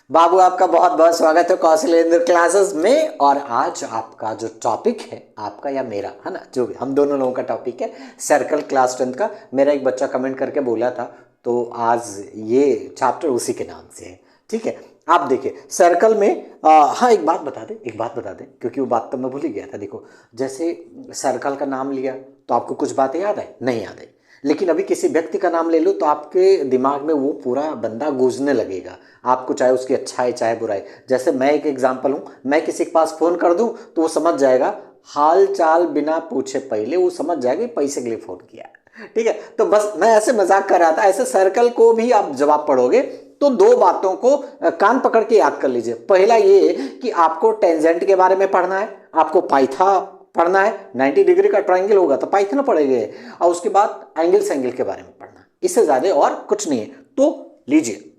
बाबू आपका बहुत बहुत स्वागत है कौशलेंद्र क्लासेस में। और आज आपका जो टॉपिक है, आपका या मेरा, है ना, जो भी हम दोनों लोगों का टॉपिक है सर्कल क्लास 10th का। मेरा एक बच्चा कमेंट करके बोला था, तो आज ये चैप्टर उसी के नाम से है। ठीक है, आप देखिए सर्कल में हाँ एक बात बता दें क्योंकि वो बात तो मैं भूल ही गया था। देखो, जैसे सर्कल का नाम लिया तो आपको कुछ बातें याद है, नहीं याद है, लेकिन अभी किसी व्यक्ति का नाम ले लो तो आपके दिमाग में वो पूरा बंदा गूंजने लगेगा, आपको चाहे उसकी अच्छाई चाहे बुराई। जैसे मैं एक एग्जांपल हूँ, मैं किसी के पास फ़ोन कर दूँ तो वो समझ जाएगा, हाल चाल बिना पूछे पहले वो समझ जाएगा कि पैसे के लिए फ़ोन किया है। ठीक है, तो बस मैं ऐसे मजाक कर रहा था। ऐसे सर्कल को भी आप जब आप पढ़ोगे तो दो बातों को कान पकड़ के याद कर लीजिए। पहला ये कि आपको टेंजेंट के बारे में पढ़ना है, आपको पाइथा पढ़ना है। 90 डिग्री का ट्राइंगल होगा तो पाइथन पढ़ेंगे, और उसके बाद एंगल के बारे में पढ़ना, इससे ज्यादा और कुछ नहीं है। तो लीजिए,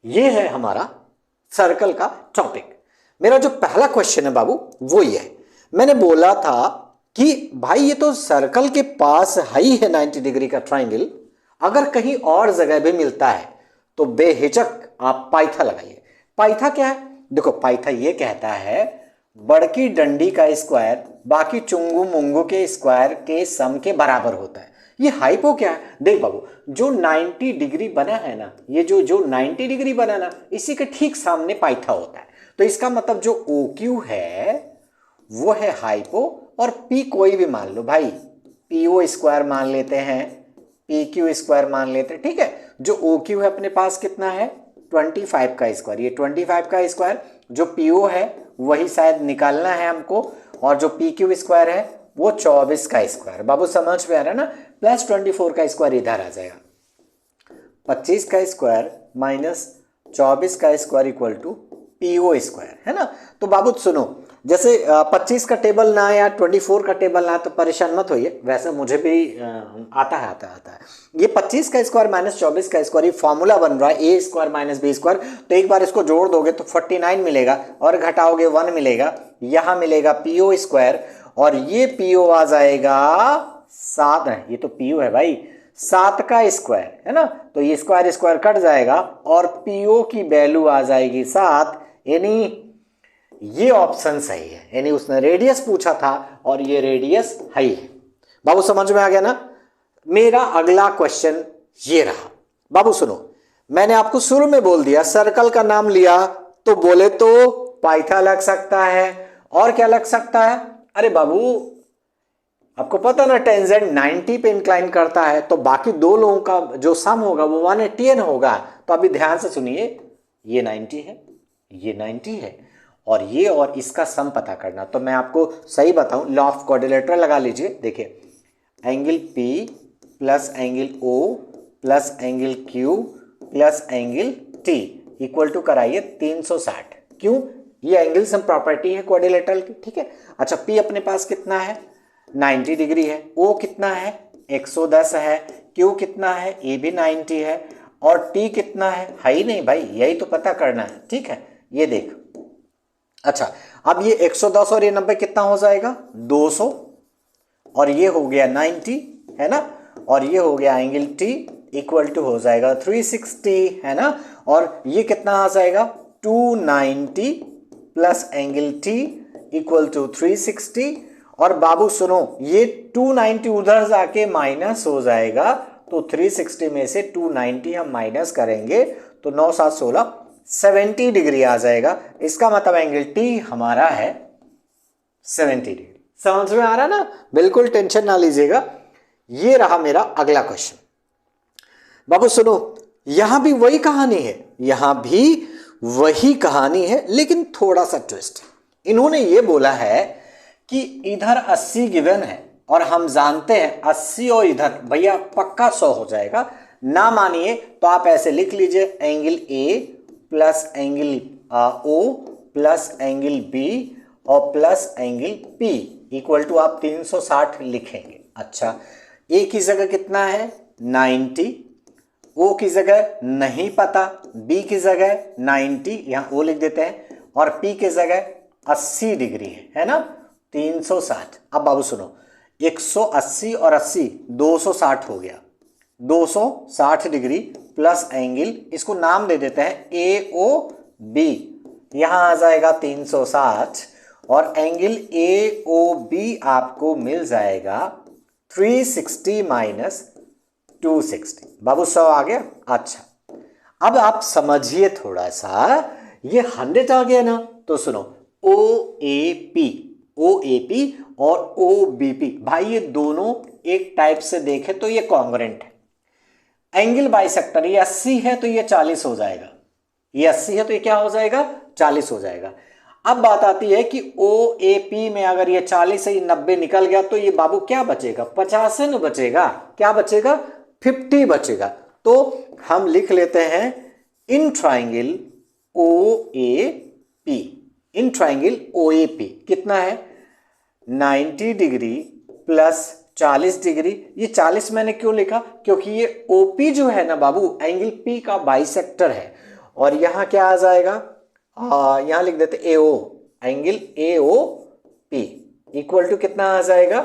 ये है हमारा सर्कल का टॉपिक। मेरा जो पहला क्वेश्चन है बाबू वो ये है, मैंने बोला था कि भाई ये तो सर्कल के पास ही है 90 डिग्री का ट्राइंगल, अगर कहीं और जगह भी मिलता है तो बेहिचक आप पाइथा लगाइए। पाइथा क्या है? देखो, पाइथा ये कहता है बड़की डंडी का स्क्वायर बाकी चुंगू मुंगू के स्क्वायर के सम के बराबर होता है। ये हाइपो क्या है? देख बाबू, जो 90 डिग्री बना है ना, ये जो 90 डिग्री बना ना, इसी के ठीक सामने पाइथा होता है। तो इसका मतलब जो ओ क्यू है वो है हाइपो, और पी कोई भी मान लो भाई, पी ओ स्क्वायर मान लेते हैं, पी क्यू स्क्वायर मान लेते हैं। ठीक है, जो ओ क्यू है अपने पास कितना है? 25 का स्क्वायर। ये 25 का स्क्वायर, जो पी ओ है वही शायद निकालना है हमको, और जो पी क्यू स्क्वायर है वो 24 का स्क्वायर। बाबू समझ में आ रहा है ना? प्लस 24 का स्क्वायर इधर आ जाएगा, 25 का स्क्वायर माइनस 24 का square equal to p o square, है ना। तो बाबू सुनो, जैसे 25 का टेबल ना या 24 का टेबल ना तो परेशान मत होइए, वैसे मुझे भी आता है। ये 25 का स्क्वायर माइनस 24 का स्क्वायर, ये फॉर्मूला बन रहा है ए स्क्वायर माइनस बी स्क्वायर। तो एक बार इसको जोड़ दोगे तो 49 मिलेगा, और घटाओगे 1 मिलेगा, यहाँ मिलेगा पी ओ स्क्वायर, और ये पी ओ आ जाएगा 7 है। ये तो पी ओ है भाई, 7 का स्क्वायर, है ना। तो ये स्क्वायर स्क्वायर कट जाएगा और पी ओ की वैल्यू आ जाएगी 7। यानी ये ऑप्शन सही है, यानी उसने रेडियस पूछा था और ये रेडियस है। बाबू समझ में आ गया ना? मेरा अगला क्वेश्चन ये रहा। बाबू सुनो, मैंने आपको शुरू में बोल दिया सर्कल का नाम लिया तो बोले तो पाइथा लग सकता है, और क्या लग सकता है? अरे बाबू, आपको पता ना टेंजेंट 90 पे इंक्लाइन करता है, तो बाकी दो लोगों का जो सम होगा वो 180 होगा। तो अभी ध्यान से सुनिए, ये 90 है, ये 90 है, और ये और इसका सम पता करना। तो मैं आपको सही बताऊं, लॉ ऑफ क्वाड्रिलेटरल लगा लीजिए। देखिए, angle P plus angle O plus angle Q plus angle T equal to कराइए 360। क्यों? ये एंगल सम प्रॉपर्टी है क्वाड्रिलेटरल की। ठीक है, अच्छा, P अपने पास कितना है? 90 डिग्री है। O कितना है? 110 है। Q कितना है? ये भी 90 है। और T कितना है ही नहीं भाई, यही तो पता करना है। ठीक है, ये देख, अच्छा, अब ये 110 और ये 90 कितना हो जाएगा? 200, और ये हो गया 90, है ना, और ये हो गया एंगल T इक्वल टू हो जाएगा 360, है ना। और ये कितना आ जाएगा? 290 plus angle T equal to 360। और बाबू सुनो, ये 290 उधर जाके माइनस हो जाएगा, तो 360 में से 290 हम माइनस करेंगे तो 9 7 16 70 डिग्री आ जाएगा। इसका मतलब एंगल T हमारा है 70 डिग्री। समझ में आ रहा ना? बिल्कुल टेंशन ना लीजिएगा। ये रहा मेरा अगला क्वेश्चन। बाबू सुनो, यहां भी वही कहानी है, यहां भी वही कहानी है, लेकिन थोड़ा सा ट्विस्ट। इन्होंने ये बोला है कि इधर 80 गिवन है, और हम जानते हैं 80 और इधर भैया पक्का 100 हो जाएगा। ना मानिए तो आप ऐसे लिख लीजिए, angle A plus angle O plus angle B और plus angle P equal to आप 360 लिखेंगे। अच्छा, A की जगह कितना है? 90, O की जगह नहीं पता, B की जगह 90, यहाँ O लिख देते हैं, और P की जगह 80 डिग्री है ना, 360। अब बाबू सुनो, 180 और 80 260 हो गया, 260 डिग्री प्लस एंगल, इसको नाम दे देते हैं AO बी, यहां आ जाएगा 360 और एंगल ए ओ बी आपको मिल जाएगा 360 माइनस 260। बाबू 100 आ गया। अच्छा, अब आप समझिए थोड़ा सा, ये 100 आ गया ना, तो सुनो, ओ a P, O a P और ओ बी पी, भाई ये दोनों एक टाइप से देखे तो ये कॉन्ग्रुएंट है। एंगल बाइसेक्टर, ये 80 है तो ये 40 हो जाएगा, ये 80 है तो ये क्या हो जाएगा, 40 हो जाएगा। अब बात आती है कि ओ ए पी में अगर ये 40 से 90 निकल गया तो ये बाबू क्या बचेगा, 50 न बचेगा, क्या बचेगा, 50 बचेगा। तो हम लिख लेते हैं in triangle o a p, in triangle o a p कितना है 90 डिग्री प्लस 40 डिग्री। ये 40 मैंने क्यों लिखा, क्योंकि ये ओपी जो है ना बाबू एंगल पी का बाइसेक्टर है। और यहां क्या आ जाएगा, यहां लिख देते AO, angle AO P equal to कितना आ जाएगा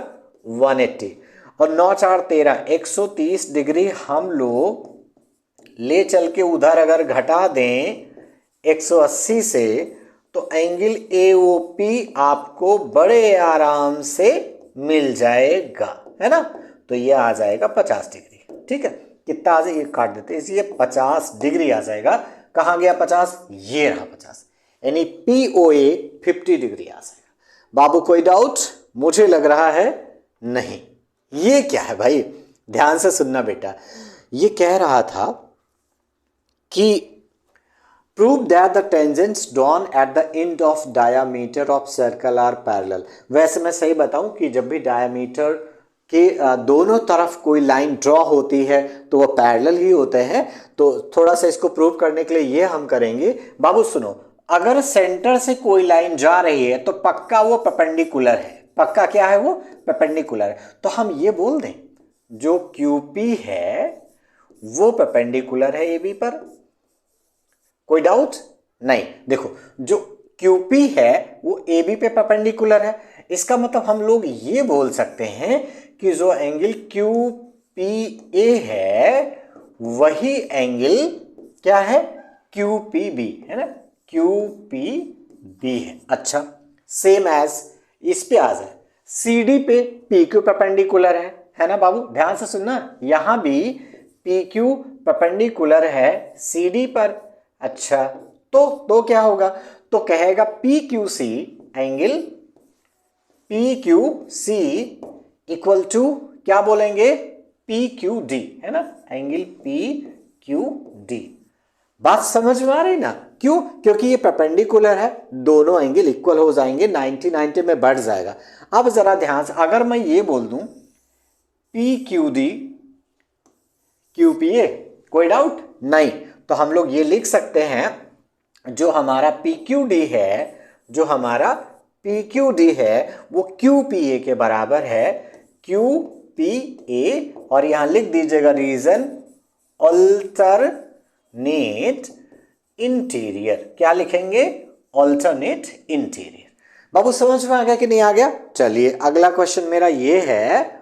180। और 9 4 13 130 डिग्री हम लोग ले चल के उधर अगर घटा दें 180 से, तो एंगल एओपी आपको बड़े आराम से मिल जाएगा, है ना। तो ये आ जाएगा 50 डिग्री। ठीक है, कितना आ जाएगा, काट देते हैं, इसलिए 50 डिग्री आ जाएगा। कहाँ गया 50, ये रहा 50, यानी पीओए 50 डिग्री आ जाएगा। बाबू कोई डाउट, मुझे लग रहा है नहीं। ये क्या है भाई, ध्यान से सुनना बेटा, ये कह रहा था कि prove that the tangents drawn at the end of diameter of circle are parallel। वैसे मैं सही बताऊं कि जब भी डायमीटर के दोनों तरफ कोई लाइन ड्रॉ होती है तो वो पैरेलल ही होते हैं। तो थोड़ा सा इसको प्रूव करने के लिए ये हम करेंगे। बाबू सुनो, अगर सेंटर से कोई लाइन जा रही है तो पक्का वो परपेंडिकुलर है, पक्का क्या है वो परपेंडिकुलर है। तो हम ये बोल दें जो क्यूपी है वो परपेंडिकुलर है एबी पर। कोई डाउट नहीं। देखो जो क्यूपी है वो ए बी पे परपेंडिकुलर है, इसका मतलब हम लोग ये बोल सकते हैं कि जो एंगल क्यू पी ए है वही एंगल क्या है क्यू पी बी, है ना, क्यू पी बी है। अच्छा, सेम एज इस पे आ जाए, सी डी पे पी क्यू परपेंडिकुलर है ना बाबू, ध्यान से सुनना, यहां भी पी क्यू परपेंडिकुलर है सी डी पर। अच्छा, तो क्या होगा, तो कहेगा p q c, angle p q c equal to क्या बोलेंगे पी क्यू डी, है ना, एंगल पी क्यू डी। बात समझ में आ रही ना, क्यों, क्योंकि ये परपेंडिकुलर है, दोनों एंगल इक्वल हो जाएंगे, 90 90 में बढ़ जाएगा। अब जरा ध्यान से, अगर मैं ये बोल दूं P Q D Q P A, कोई डाउट नहीं, तो हम लोग ये लिख सकते हैं जो हमारा पी क्यू डी है, जो हमारा पी क्यू डी है वो क्यू पी ए के बराबर है, क्यू पी ए। और यहां लिख दीजिएगा रीजन अल्टरनेट इंटीरियर, क्या लिखेंगे अल्टरनेट इंटीरियर। बाबू समझ में आ गया कि नहीं आ गया। चलिए अगला क्वेश्चन मेरा ये है,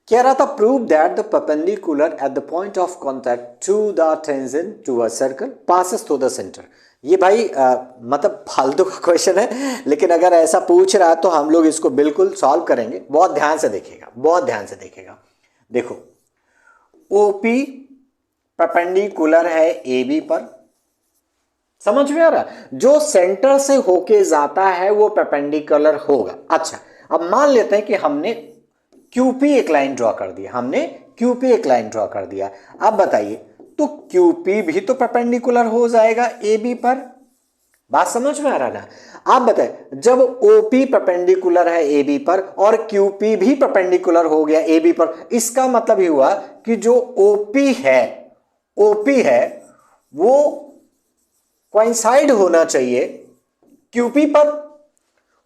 कह रहा था prove that the perpendicular at the point of contact to the tangent to a circle passes through the centre. ये भाई मतलब फालतू का क्वेश्चन है, लेकिन अगर ऐसा पूछ रहा है तो हम लोग इसको बिल्कुल सॉल्व करेंगे। बहुत ध्यान से देखिएगा, बहुत ध्यान से देखिएगा। देखो ओपी परपेंडिकुलर है ए बी पर, समझ में आ रहा, जो सेंटर से होके जाता है वो परपेंडिकुलर होगा। अच्छा, अब मान लेते हैं कि हमने क्यूपी एक लाइन ड्रॉ कर दिया, हमने क्यूपी एक लाइन ड्रॉ कर दिया। अब बताइए, तो क्यूपी भी तो परपेंडिकुलर हो जाएगा ए बी पर, बात समझ में आ रहा ना। आप बताएं, जब ओपी परपेंडिकुलर है ए बी पर और क्यूपी भी परपेंडिकुलर हो गया ए बी पर, इसका मतलब ही हुआ कि जो ओपी है वो कोइंसाइड होना चाहिए क्यूपी पर,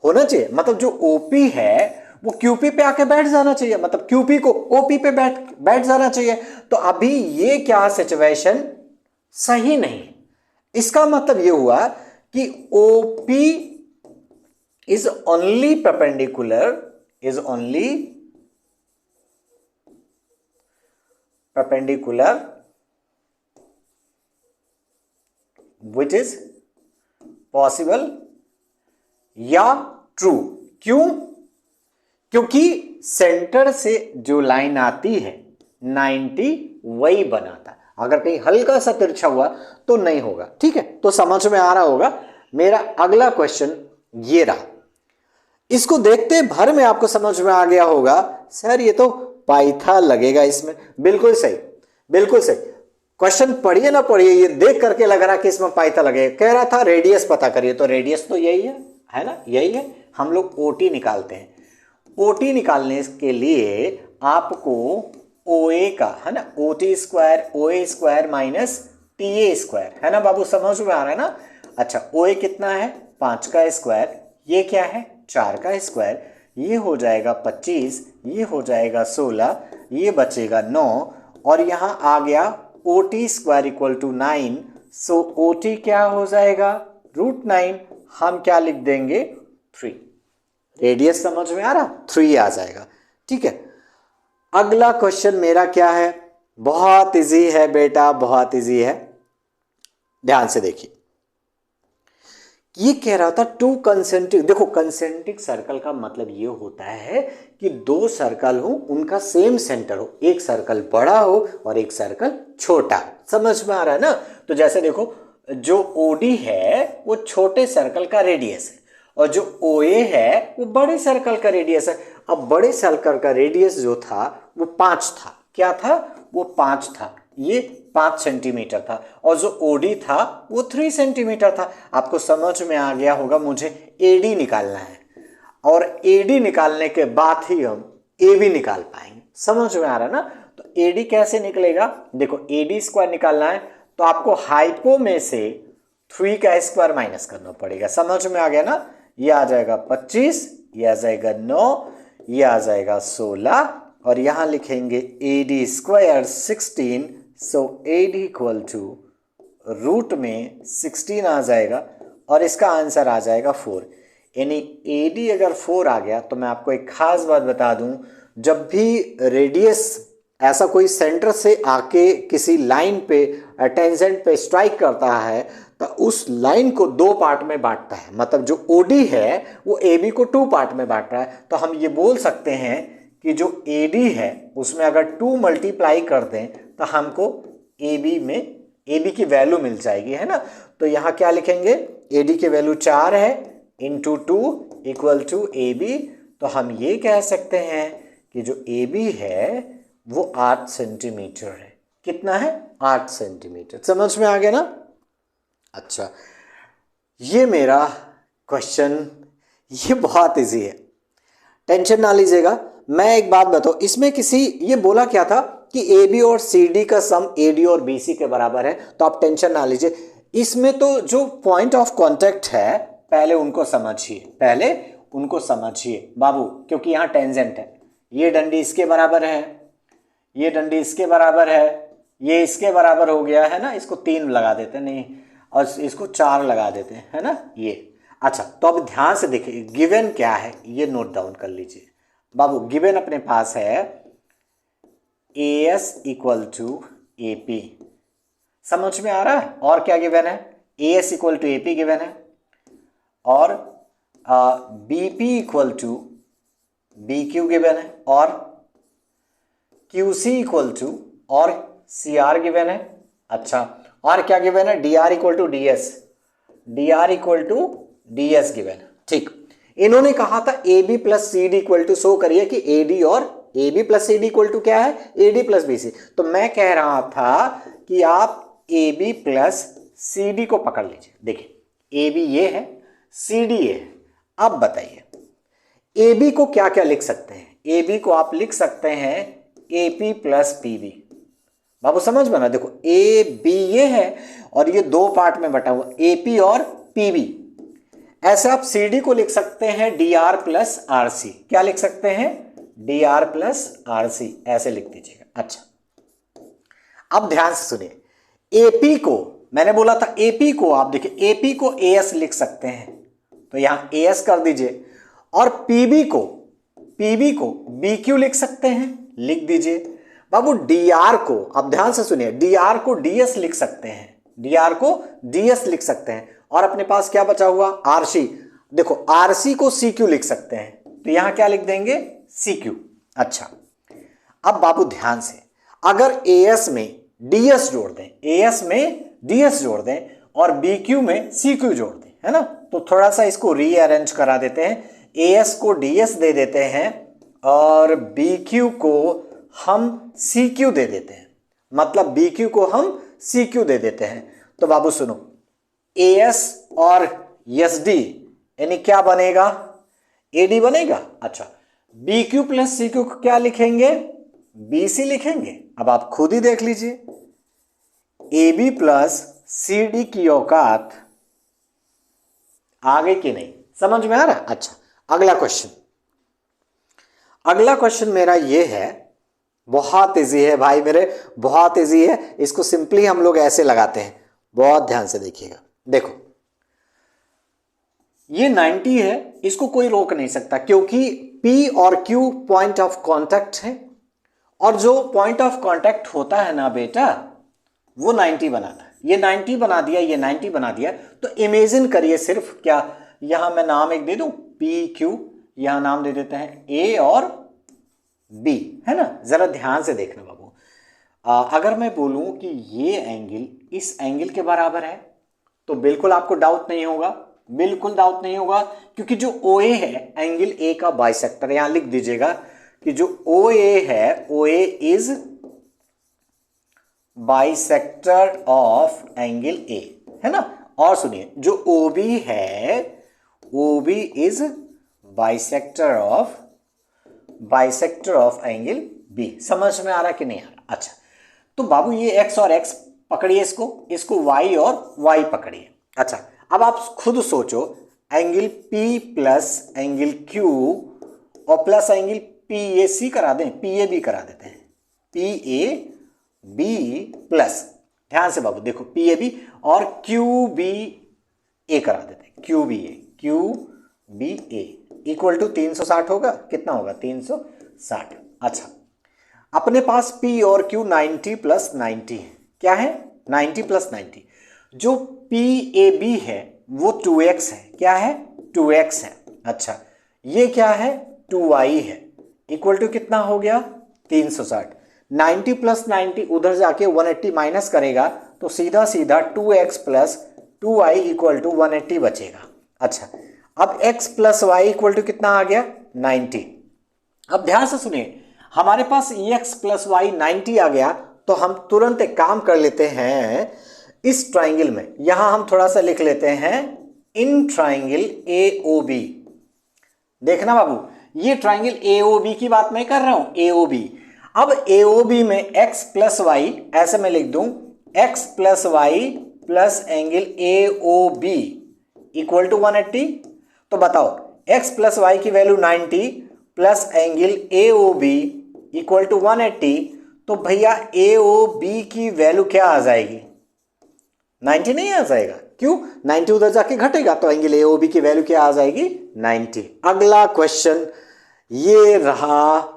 होना चाहिए, मतलब जो ओपी है वो क्यूपी पे आके बैठ जाना चाहिए, मतलब क्यूपी को ओपी पे बैठ जाना चाहिए। तो अभी ये क्या सिचुएशन सही नहीं है। इसका मतलब ये हुआ कि OP is only perpendicular which is possible या ट्रू। क्यों? क्योंकि सेंटर से जो लाइन आती है 90 वही बनाता है, अगर कहीं हल्का सा तिरछा हुआ तो नहीं होगा। ठीक है, तो समझ में आ रहा होगा। मेरा अगला क्वेश्चन ये रहा, इसको देखते भर में आपको समझ में आ गया होगा सर ये तो पाइथा लगेगा इसमें। बिल्कुल सही, बिल्कुल सही। क्वेश्चन पढ़िए ना पढ़िए, ये देख करके लग रहा कि इसमें पाइथा लगेगा। कह रहा था रेडियस पता करिए, तो रेडियस तो यही है ना, यही है। हम लोग ओटी निकालते हैं। ओटी निकालने के लिए आपको ओए का, है ना, ओटी स्क्वायर ओए स्क्वायर माइनस टीए स्क्वायर, है ना बाबू, समझ में आ रहा है ना। अच्छा, ओए कितना है 5 का स्क्वायर, ये क्या है 4 का स्क्वायर, ये हो जाएगा 25, ये हो जाएगा 16, ये बचेगा 9, और यहाँ आ गया OT square equal to 9। So OT क्या हो जाएगा √9, हम क्या लिख देंगे 3। रेडियस समझ में आ रहा, 3 आ जाएगा। ठीक है, अगला क्वेश्चन मेरा क्या है, बहुत इजी है बेटा, बहुत इजी है, ध्यान से देखिए। ये कह रहा था टू कंसेंट्रिक, देखो कंसेंट्रिक सर्कल का मतलब ये होता है कि दो सर्कल हो, उनका सेम सेंटर हो, एक सर्कल बड़ा हो और एक सर्कल छोटा। समझ में आ रहा है ना। तो जैसे देखो, जो ओडी है वो छोटे सर्कल का रेडियस है, और जो ओए है वो बड़े सर्कल का रेडियस है। अब बड़े सर्कल का रेडियस जो था वो 5 था। क्या था वो 5 था, ये 5 सेंटीमीटर था, और जो ओडी था वो 3 सेंटीमीटर था। आपको समझ में आ गया होगा, मुझे एडी निकालना है, और एडी निकालने के बाद ही हम एबी निकाल पाएंगे। समझ में आ रहा है ना। तो एडी कैसे निकलेगा, देखो एडी स्क्वायर निकालना है तो आपको हाइपो में से 3 का स्क्वायर माइनस करना पड़ेगा। समझ में आ गया ना। ये आ जाएगा 25, ये आ जाएगा 9, ये आ जाएगा 16, और यहां लिखेंगे AD square 16। So AD equal to root में 16 आ जाएगा, और इसका आंसर आ जाएगा 4। यानी एडी अगर 4 आ गया तो मैं आपको एक खास बात बता दूं, जब भी रेडियस ऐसा कोई सेंटर से आके किसी लाइन पे टेंजेंट पे स्ट्राइक करता है तो उस लाइन को 2 पार्ट में बांटता है। मतलब जो ओडी है वो एबी को 2 पार्ट में बांट रहा है। तो हम ये बोल सकते हैं कि जो एडी है उसमें अगर 2 मल्टीप्लाई कर दें तो हमको एबी में एबी की वैल्यू मिल जाएगी, है ना। तो यहाँ क्या लिखेंगे, एडी की वैल्यू 4 है इंटू 2 इक्वल टू एबी। तो हम ये कह सकते हैं कि जो एबी है वो 8 सेंटीमीटर है। कितना है 8 सेंटीमीटर। समझ में आ गया ना। अच्छा, ये मेरा क्वेश्चन ये बहुत इजी है, टेंशन ना लीजिएगा। मैं एक बात बताऊं, इसमें किसी ये बोला क्या था कि ए बी और सी डी का सम ए डी और बी सी के बराबर है, तो आप टेंशन ना लीजिए। इसमें तो जो पॉइंट ऑफ कांटेक्ट है पहले उनको समझिए, पहले उनको समझिए बाबू, क्योंकि यहाँ टेंजेंट है। ये डंडी इसके बराबर है, ये डंडी इसके बराबर है, ये इसके बराबर हो गया है ना। इसको 3 लगा देते नहीं, और इसको 4 लगा देते हैं, है ना ये। अच्छा, तो अब ध्यान से देखिए गिवन क्या है, ये नोट डाउन कर लीजिए बाबू। गिवन अपने पास है A S equal to A P. समझ में आ रहा है। और क्या गिवन है, A S equal to A P given है, और B P equal to B Q given है, और क्यू सी इक्वल टू और सी आर गिवन है। अच्छा, और क्या गिवन है, D R equal to D S, D R equal to D S given है। ठीक, इन्होंने कहा था A B plus C D equal to, show करिए कि ए डी और A B plus C D equal to क्या है, A D plus B C. तो मैं कह रहा था कि आप A B plus C D को पकड़ लीजिए। देखिए ए बी ये है, सी डी ये है। अब बताइए ए बी को क्या क्या लिख सकते हैं। ए बी को आप लिख सकते हैं A P plus P B. बाबू समझ में ना, देखो ए बी ये है और ये 2 पार्ट में बटा हुआ ए पी और पी बी। ऐसे आप सी डी को लिख सकते हैं D R plus R C. क्या लिख सकते हैं, D R plus R C, ऐसे लिख दीजिएगा। अच्छा, अब ध्यान से सुनिए, एपी को मैंने बोला था, एपी को आप देखिए एपी को ए एस लिख सकते हैं, तो यहां ए एस कर दीजिए, और पीबी को बी क्यू लिख सकते हैं, लिख दीजिए बाबू। डी आर को, अब ध्यान से सुनिए, डी आर को डी एस लिख सकते हैं, डी आर को डी एस लिख सकते हैं, और अपने पास क्या बचा हुआ, आरसी। देखो आरसी को सी क्यू लिख सकते हैं, तो यहां क्या लिख देंगे, सी क्यू। अच्छा अब बाबू ध्यान से, अगर एएस में डीएस जोड़ दें, एएस में डीएस जोड़ दें और बीक्यू में सीक्यू जोड़ दें, है ना, तो थोड़ा सा इसको रीअरेंज करा देते हैं। एएस को डीएस दे देते हैं और बीक्यू को हम सीक्यू दे देते हैं, मतलब बीक्यू को हम सीक्यू दे देते हैं। तो बाबू सुनो, एएस और एसडी यानी क्या बनेगा, एडी बनेगा। अच्छा बीक्यू प्लस सीक्यू को क्या लिखेंगे, बीसी लिखेंगे। अब आप खुद ही देख लीजिए, एबी प्लस सीडी की औकात आ गई कि नहीं, समझ में आ रहा। अच्छा अगला क्वेश्चन, अगला क्वेश्चन मेरा ये है, बहुत इजी है भाई मेरे, बहुत इजी है। इसको सिंपली हम लोग ऐसे लगाते हैं, बहुत ध्यान से देखिएगा। देखो ये 90 है, इसको कोई रोक नहीं सकता क्योंकि P और Q पॉइंट ऑफ कांटेक्ट है, और जो पॉइंट ऑफ कांटेक्ट होता है ना बेटा वो 90 बनाता है। ये 90 बना दिया, ये 90 बना दिया, तो इमेजिन करिए सिर्फ, क्या यहां मैं नाम एक दे दूं, PQ, यहां नाम दे देते हैं A और B, है ना। जरा ध्यान से देखना बाबू, अगर मैं बोलूं कि ये एंगल इस एंगल के बराबर है तो बिल्कुल आपको डाउट नहीं होगा, बिल्कुल डाउट नहीं होगा, क्योंकि जो OA है एंगल A का बाइसेक्टर, यहां लिख दीजिएगा कि जो OA है, OA is bisector of angle A, है ना। और सुनिए जो OB है, OB is bisector of angle B। समझ में आ रहा कि नहीं आ रहा। अच्छा तो बाबू ये x और x पकड़िए, इसको y और y पकड़िए। अच्छा अब आप खुद सोचो, angle P plus angle Q और प्लस एंगल PAC करा दें, PAB करा देते हैं, PAB प्लस, ध्यान से बाबू देखो, PAB और QBA करा देते हैं, QBA इक्वल टू 360 होगा, कितना होगा 360। अच्छा अपने पास P और Q 90 प्लस 90 है, क्या है 90 प्लस 90। जो PAB है वो 2x है, क्या है 2x है। अच्छा ये क्या है 2y है, इक्वल टू कितना हो गया 360। 90 प्लस 90 उधर जाके 180 माइनस करेगा तो सीधा सीधा 2x plus 2y equal to 180 बचेगा। अच्छा अब x plus Y equal to कितना आ गया 90। अब ध्यान से सुनिए, हमारे पास x प्लस वाई 90 आ गया, तो हम तुरंत एक काम कर लेते हैं, इस ट्राइंगल में यहां हम थोड़ा सा लिख लेते हैं इन ट्राइंगल AOB। देखना बाबू, ये ट्राइंगल AOB की बात मैं कर रहा हूं, AOB। अब AOB में x प्लस वाई, ऐसे मैं लिख दूं x plus Y plus angle AOB equal to 180। तो बताओ x प्लस वाई की value 90 plus angle AOB equal to 180, तो भैया AOB की वैल्यू क्या आ जाएगी 90 नहीं आ जाएगा, क्यों 90 उधर जाके घटेगा, तो एंगल AOB की वैल्यू क्या आ जाएगी 90। अगला क्वेश्चन ये रहा,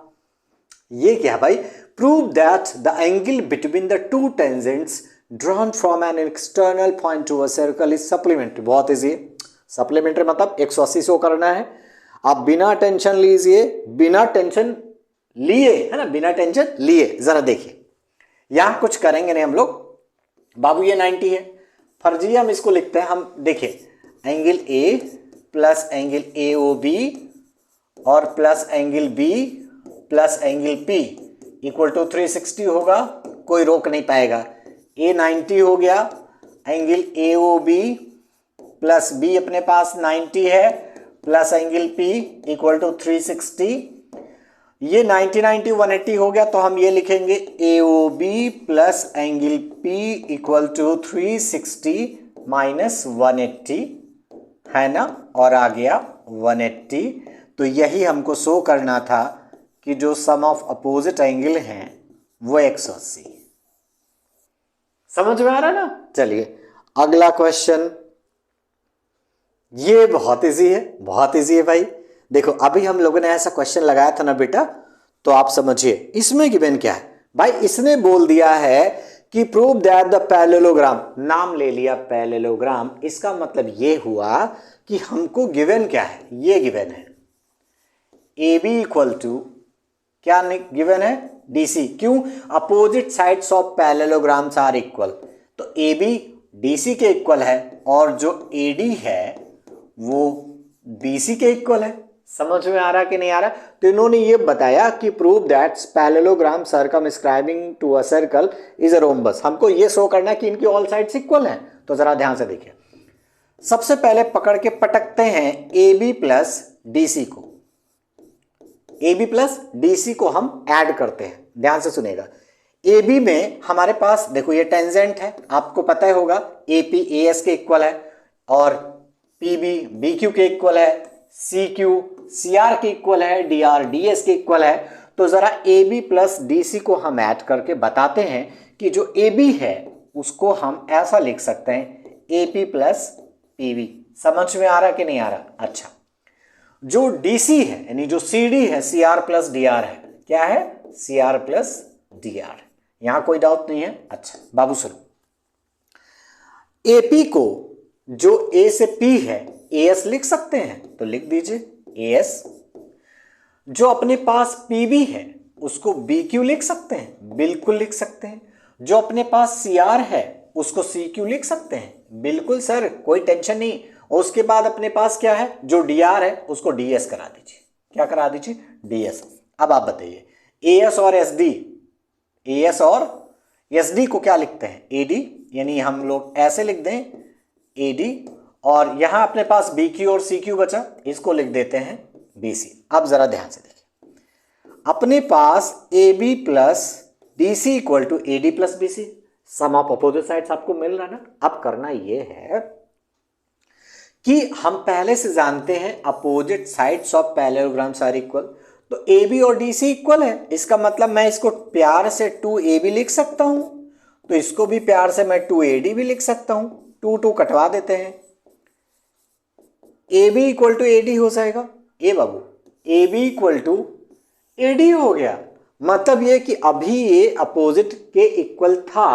ये क्या भाई, prove that the angle between the two tangents drawn from an external point to a circle is supplementary. बहुत इजी है, सप्लीमेंट्री मतलब 180 शो करना है। आप बिना टेंशन लीजिए, बिना टेंशन लिए, है ना, बिना टेंशन लिए, जरा देखिए यहां कुछ करेंगे नहीं हम लोग बाबू। ये 90 है, फर्जी हम इसको लिखते हैं, हम देखिए angle A plus angle AOB और plus angle B plus angle P equal to 360 होगा, कोई रोक नहीं पाएगा। A 90 हो गया, एंगल AOB प्लस B अपने पास 90 है, plus angle P equal to 360। ये 90 90 180 हो गया, तो हम ये लिखेंगे AOB plus angle P equal to 360 minus 180, है ना, और आ गया 180। तो यही हमको शो करना था कि जो सम ऑफ अपोजिट एंगल हैं वो 180। समझ में आ रहा है ना। चलिए अगला क्वेश्चन, ये बहुत इजी है, बहुत इजी है भाई। देखो अभी हम लोगों ने ऐसा क्वेश्चन लगाया था ना बेटा, तो आप समझिए इसमें गिवन क्या है भाई। इसने बोल दिया है कि प्रूव दैट द पैरेललोग्राम, नाम ले लिया पैरेललोग्राम, इसका मतलब ये हुआ कि हमको गिवन क्या है, ये गिवन है ए बी इक्वल टू क्या गिवन है, डीसी। क्यों? Opposite sides of parallelograms are equal, तो ए बी डीसी के इक्वल है और जो एडी है वो बीसी के इक्वल है। समझ में आ रहा कि नहीं आ रहा? तो इन्होंने ये बताया कि prove that parallelogram circumscribing to a circle is a rhombus. हमको ये शो करना है कि इनकी ऑल साइड्स इक्वल हैं। तो जरा ध्यान से देखिए, सबसे पहले पकड़ के पटकते हैं ए बी प्लस डीसी को, ए बी प्लस डीसी को हम ऐड करते हैं। ध्यान से सुनेगा, ए बी में हमारे पास देखो ये टेंजेंट है, आपको पता ही होगा ए पी ए एस के इक्वल है और पी बी बी क्यू के इक्वल है, सी क्यू सी आर के इक्वल है, डी आर डी एस के इक्वल है। तो जरा A B plus D C को हम ऐड करके बताते हैं कि जो ए बी है उसको हम ऐसा लिख सकते हैं A P plus P B. समझ में आ रहा कि नहीं आ रहा? अच्छा, जो डीसी है यानी जो सीडी है C R plus D R है, क्या है? C R plus D R. यहां कोई डाउट नहीं है? अच्छा बाबू सुनो, एपी को जो ए से पी है एस लिख सकते हैं तो लिख दीजिए एस। जो अपने पास पीबी है उसको बी क्यू लिख सकते हैं, बिल्कुल लिख सकते हैं। जो अपने पास सी आर है उसको सी क्यू लिख सकते हैं, बिल्कुल सर, कोई टेंशन नहीं। और उसके बाद अपने पास क्या है, जो डी आर है उसको डी एस करा दीजिए। क्या करा दीजिए? D S. अब आप बताइए ए एस और एस डी, ए एस और एस डी को क्या लिखते हैं? ए डी, यानी हम लोग ऐसे लिख दें ए डी, और यहां अपने पास बी क्यू और सी क्यू बचा, इसको लिख देते हैं बी सी। अब जरा ध्यान से देखिए, अपने पास A B plus D C equal to A D plus B C, sum of opposite sides आपको मिल रहा ना। अब करना यह है कि हम पहले से जानते हैं opposite sides of parallelograms are equal, तो ए बी और डी सी इक्वल है। इसका मतलब मैं इसको प्यार से 2ab लिख सकता हूं, तो इसको भी प्यार से मैं 2ad भी लिख सकता हूं। 2 कटवा देते हैं, A B equal to A D हो जाएगा। ए बाबू, A B equal to A D हो गया। मतलब ये कि अभी ये अपोजिट के इक्वल था,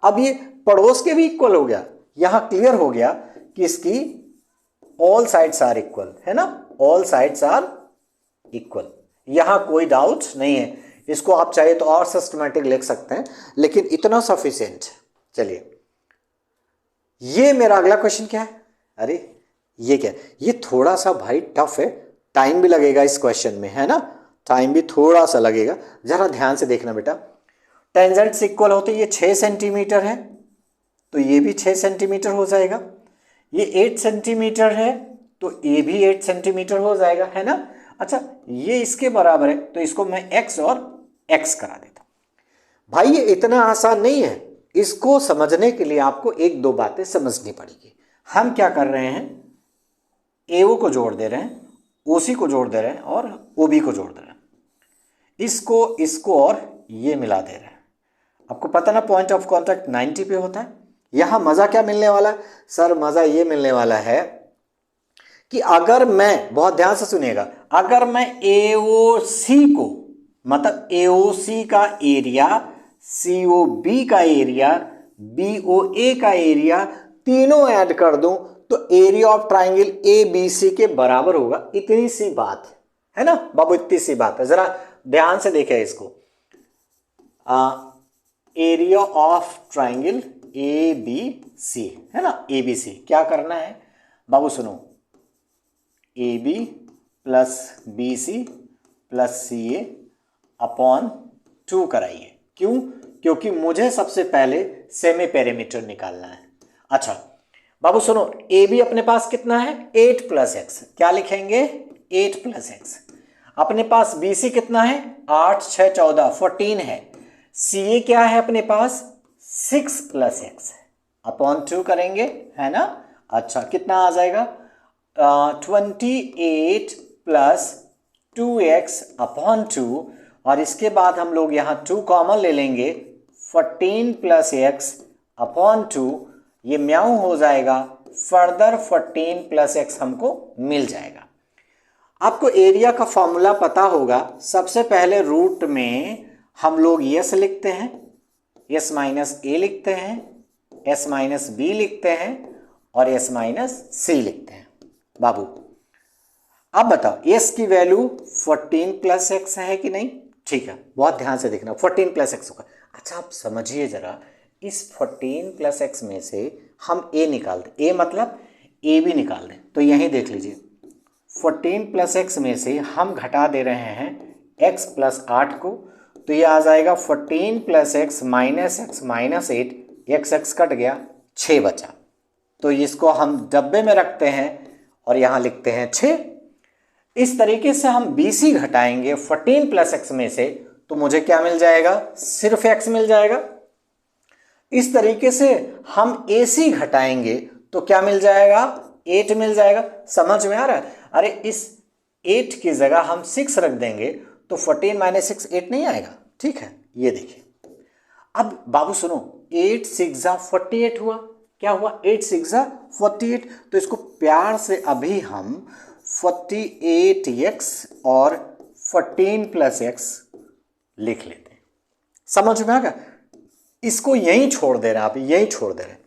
अब ये पड़ोस के भी इक्वल हो गया। यहां क्लियर हो गया कि इसकी ऑल साइड्स आर इक्वल, है ना, ऑल साइड्स आर इक्वल। यहां कोई डाउट नहीं है। इसको आप चाहे तो और सिस्टमैटिक लिख सकते हैं, लेकिन इतना सफिशिएंट है। चलिए, ये मेरा अगला क्वेश्चन क्या है? अरे ये क्या है? ये थोड़ा सा भाई टफ है, टाइम भी लगेगा इस क्वेश्चन में, है ना, टाइम भी थोड़ा सा लगेगा। जरा ध्यान से देखना बेटा, टेंजेंट्स इक्वल होते, ये 6 सेंटीमीटर है तो ये भी 6 सेंटीमीटर हो जाएगा। ये 8 सेंटीमीटर है तो ये भी 8 सेंटीमीटर हो जाएगा, है ना। अच्छा, ये इसके बराबर है तो इसको मैं x और x करा देता हूं। भाई ये इतना आसान नहीं है, इसको समझने के लिए आपको एक दो बातें समझनी पड़ेगी। हम क्या कर रहे हैं, AO को जोड़ दे रहे हैं, OC को जोड़ दे रहे हैं और OB को जोड़ दे रहे हैं, इसको और ये मिला दे रहे हैं। आपको पता ना पॉइंट ऑफ कॉन्टैक्ट 90 पे होता है। यहां मजा क्या मिलने वाला है सर? मजा ये मिलने वाला है कि अगर मैं, बहुत ध्यान से सुनिएगा, अगर मैं AOC को, मतलब AOC का एरिया, COB का एरिया, BOA का एरिया तीनों ऐड कर दूं तो एरिया ऑफ ट्राइंगल ABC के बराबर होगा। इतनी सी बात है ना बाबू, इतनी सी बात है। जरा ध्यान से देखें इसको, एरिया ऑफ ट्राइंगल ABC, है ना, ABC क्या करना है बाबू? सुनो, AB plus BC plus CA upon 2 कराइए। क्यों? क्योंकि मुझे सबसे पहले सेमी पेरीमीटर निकालना है। अच्छा बाबू सुनो, AB अपने पास कितना है? 8 प्लस x। क्या लिखेंगे? 8 प्लस x। अपने पास BC कितना है? 8 6 14 14 है। CA क्या है अपने पास? 6 प्लस x अपॉन 2 करेंगे, है ना। अच्छा, कितना आ जाएगा? 28 प्लस 2x अपॉन 2, और इसके बाद हम लोग यहाँ 2 कॉमन ले लेंगे, 14 प्लस x अपॉन 2, ये म्याऊ हो जाएगा, फर्दर 14 प्लस x हमको मिल जाएगा। आपको एरिया का फॉर्मूला पता होगा। सबसे पहले रूट में हम लोग यस लिखते हैं, एस माइनस ए लिखते हैं, एस माइनस बी लिखते हैं और एस माइनस सी लिखते हैं। बाबू अब बताओ एस की वैल्यू 14 प्लस एक्स है कि नहीं? ठीक है, बहुत ध्यान से देखना, 14 प्लस एक्स होगा। अच्छा आप समझिए जरा, इस 14 प्लस एक्स में से हम ए निकाल दें, ए मतलब ए भी निकाल दें, तो यहीं देख लीजिए 14 प्लस एक्स में से हम घटा दे रहे हैं एक्स प्लस 8 को, तो ये आ जाएगा 14 plus x minus 8, x cut गया, 6 बचा। तो इसको हम डब्बे में रखते हैं और यहाँ लिखते हैं 6। इस तरीके से हम BC घटाएंगे 14 प्लस एक्स में से, तो मुझे क्या मिल जाएगा? सिर्फ x मिल जाएगा। इस तरीके से हम AC घटाएंगे तो क्या मिल जाएगा? 8 मिल जाएगा। समझ में आ रहा है? अरे इस 8 की जगह हम 6 रख देंगे तो 14 माइनस 6 8 नहीं आएगा। ठीक है, ये देखिए। अब बाबू सुनो, 8 6 48 हुआ। क्या हुआ? 8 6 48। तो इसको प्यार से अभी हम 48x और 14 प्लस एक्स लिख लेते हैं। समझ में आ गया? इसको यहीं छोड़ दे रहे हैं, आप यहीं छोड़ दे रहे हैं।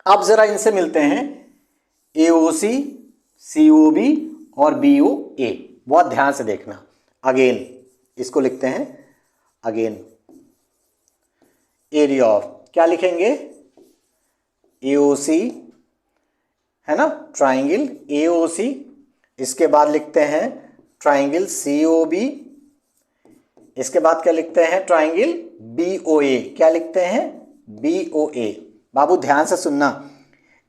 अब जरा इनसे मिलते हैं AOC, COB और BOA। बहुत ध्यान से देखना। अगेन इसको लिखते हैं, अगेन एरिया ऑफ, क्या लिखेंगे? AOC है ना, ट्राइंगल AOC। इसके बाद लिखते हैं ट्राइंगल COB। इसके बाद क्या लिखते हैं? Triangle BOA। क्या लिखते हैं? BOA। बाबू ध्यान से सुनना,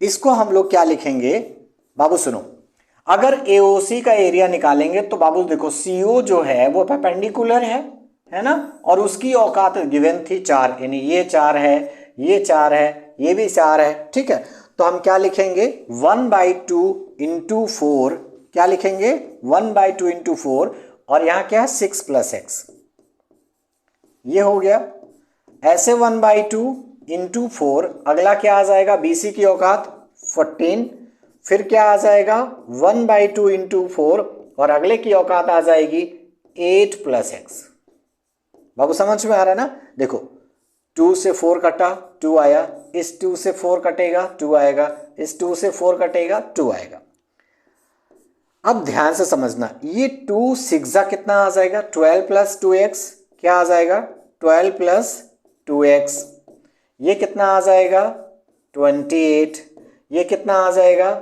इसको हम लोग क्या लिखेंगे? बाबू सुनो, अगर AOC का एरिया निकालेंगे तो बाबू देखो CO जो है वो परपेंडिकुलर है ना, और उसकी औकात गिवन थी 4, यानी ये 4 है, ये 4 है, ये भी 4 है। ठीक है, तो हम क्या लिखेंगे? 1/2 इंटू 4। क्या लिखेंगे? 1/2 इंटू 4, और यहां क्या है? 6 प्लस एक्स। ये हो गया। ऐसे 1/2 इंटू 4, अगला क्या आ जाएगा? BC की औकात 14। फिर क्या आ जाएगा? 1/2 इंटू 4, और अगले की औकात आ जाएगी 8 प्लस एक्स। बाबू समझ में आ रहा है ना? देखो 2 से 4 कटा, 2 आया, इस 2 से 4 कटेगा 2 आएगा, इस 2 से 4 कटेगा 2 आएगा। अब ध्यान से समझना, ये 2 6 कितना आ जाएगा? 12 प्लस 2x। क्या आ जाएगा? 12 प्लस 2x। ये कितना आ जाएगा? 28। ये कितना आ जाएगा?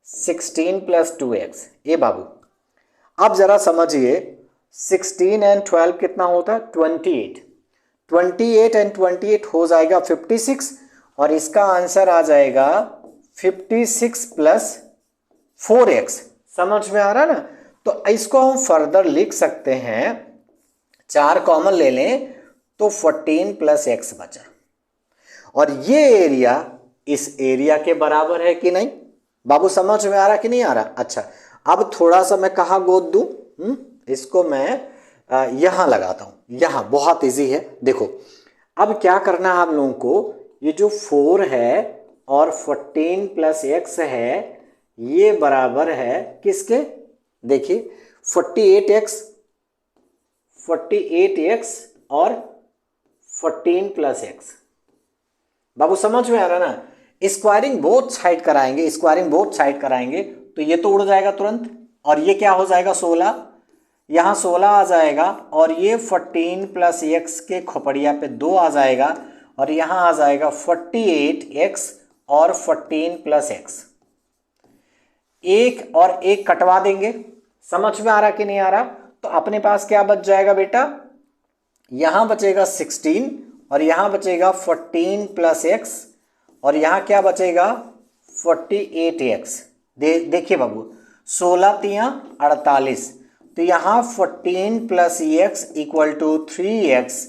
16 प्लस 2x। ये बाबू अब जरा समझिए, 16 एंड 12 कितना होता है? 28। 28 एंड 28 हो जाएगा 56, और इसका आंसर आ जाएगा 56 प्लस 4x। समझ में आ रहा है ना? तो इसको हम फर्दर लिख सकते हैं, 4 कॉमन ले लें तो 14 प्लस एक्स बचा, और ये एरिया इस एरिया के बराबर है कि नहीं? बाबू समझ में आ रहा कि नहीं आ रहा? अच्छा, अब थोड़ा सा मैं कहाँ गोद दूं? इसको मैं यहां लगाता हूं। यहां बहुत इजी है। देखो अब क्या करना है आप लोगों को, ये जो 4 है और 14 प्लस एक्स है, ये बराबर है किसके? देखिए 48x और 14 प्लस एक्स। बाबू समझ में आ रहा ना? स्क्वायरिंग बोथ साइड कराएंगे, स्क्वायरिंग बोथ साइड कराएंगे तो ये तो उड़ जाएगा तुरंत, और ये क्या हो जाएगा? 16। यहाँ 16 आ जाएगा, और ये 14 प्लस एक्स के खोपड़िया पे 2 आ जाएगा, और यहाँ आ जाएगा 48x और 14 प्लस एक्स। एक और एक कटवा देंगे। समझ में आ रहा कि नहीं आ रहा? तो अपने पास क्या बच जाएगा बेटा? यहां बचेगा 16, और यहां बचेगा 14 प्लस एक्स, और यहां क्या बचेगा? 48x। देखिए बाबू, 16 तियां 48, तो यहां 14 plus x equal to 3x,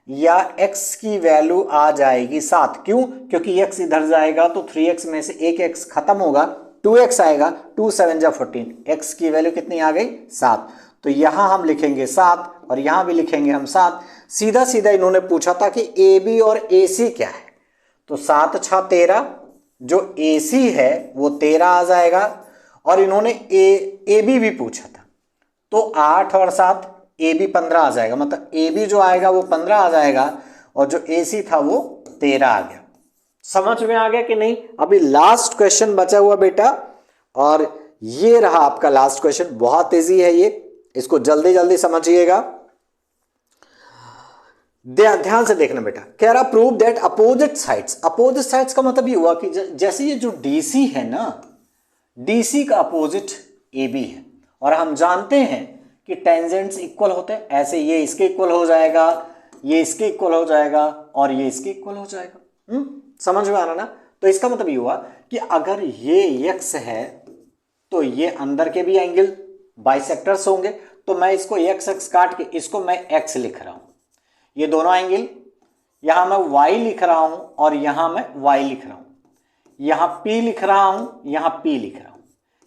या x की वैल्यू आ जाएगी 7। क्यों? क्योंकि x इधर जाएगा तो 3x में से एक x खत्म होगा, 2x आएगा, 2 7 जा 14, x की वैल्यू कितनी आ गई? 7। तो यहां हम लिखेंगे 7, और यहां भी लिखेंगे हम 7। सीधा सीधा इन्होंने पूछा था कि AB और AC क्या है, तो 7 6 13, जो AC है वो 13 आ जाएगा, और इन्होंने AB भी पूछा था, तो 8 और 7 AB 15 आ जाएगा, मतलब AB जो आएगा वो 15 आ जाएगा, और जो AC था वो 13 आ गया। समझ में आ गया कि नहीं? अभी लास्ट क्वेश्चन बचा हुआ बेटा, और ये रहा आपका लास्ट क्वेश्चन। बहुत इजी है ये, इसको जल्दी जल्दी समझिएगा, ध्यान से देखना बेटा। कह रहा prove that opposite sides. Opposite sides का मतलब ये हुआ कि जैसे ये जो DC है ना, DC का अपोजिट AB है, और हम जानते हैं कि टेंजेंट्स इक्वल होते हैं। ऐसे ये इसके इक्वल हो जाएगा, ये इसके इक्वल हो जाएगा, और ये इसके इक्वल हो जाएगा। समझ में आ रहा ना? तो इसका मतलब ये हुआ कि अगर ये x है तो ये अंदर के भी एंगल बाइसेक्टर्स होंगे। तो मैं इसको x काट के इसको मैं x लिख रहा हूं। ये दोनों एंगल, यहां मैं y लिख रहा हूं और यहां मैं y लिख रहा हूं, यहां P लिख रहा हूं, यहां P लिख रहा हूं,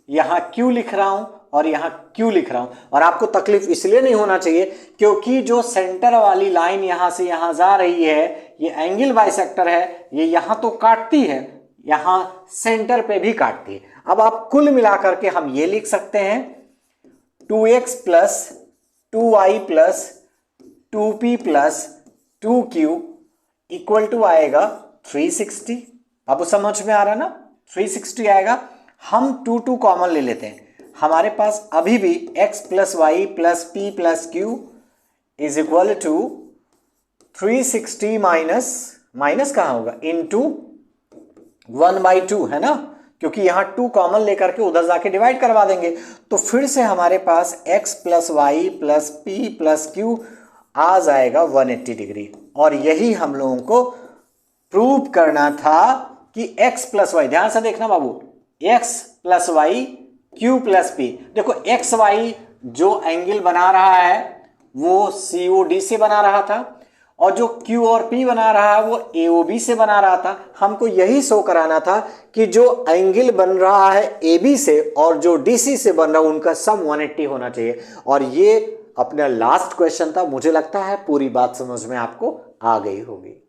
यहां Q लिख रहा हूं और यहां Q लिख रहा हूं। और आपको तकलीफ इसलिए नहीं होना चाहिए क्योंकि जो सेंटर वाली लाइन यहां से यहां जा रही है, ये एंगल बाइसेक्टर है, ये यहां तो काटती है, यहां सेंटर पे भी काटती है। अब आप कुल मिलाकर के हम ये लिख सकते हैं 2x plus 2y plus 2p plus 2q equal to आएगा 360। अब समझ में आ रहा ना? 360 आएगा। हम 2 कॉमन ले लेते हैं, हमारे पास अभी भी x plus Y plus P plus Q is equal to 360 minus कहां होगा, इंटू 1/2 है ना, क्योंकि यहां 2 कॉमन लेकर के उधर जाके डिवाइड करवा देंगे। तो फिर से हमारे पास x plus Y plus P plus q आ जाएगा 180 डिग्री। और यही हम लोगों को प्रूव करना था कि x प्लस वाई, ध्यान से देखना बाबू, x plus Y Q plus P. देखो एक्स वाई जो एंगल बना रहा है वो COD से बना रहा था, और जो Q और P बना रहा है वो AOB से बना रहा था। हमको यही शो कराना था कि जो एंगल बन रहा है AB से और जो DC से बन रहा है उनका सम 180 होना चाहिए। और ये अपना लास्ट क्वेश्चन था। मुझे लगता है पूरी बात समझ में आपको आ गई होगी।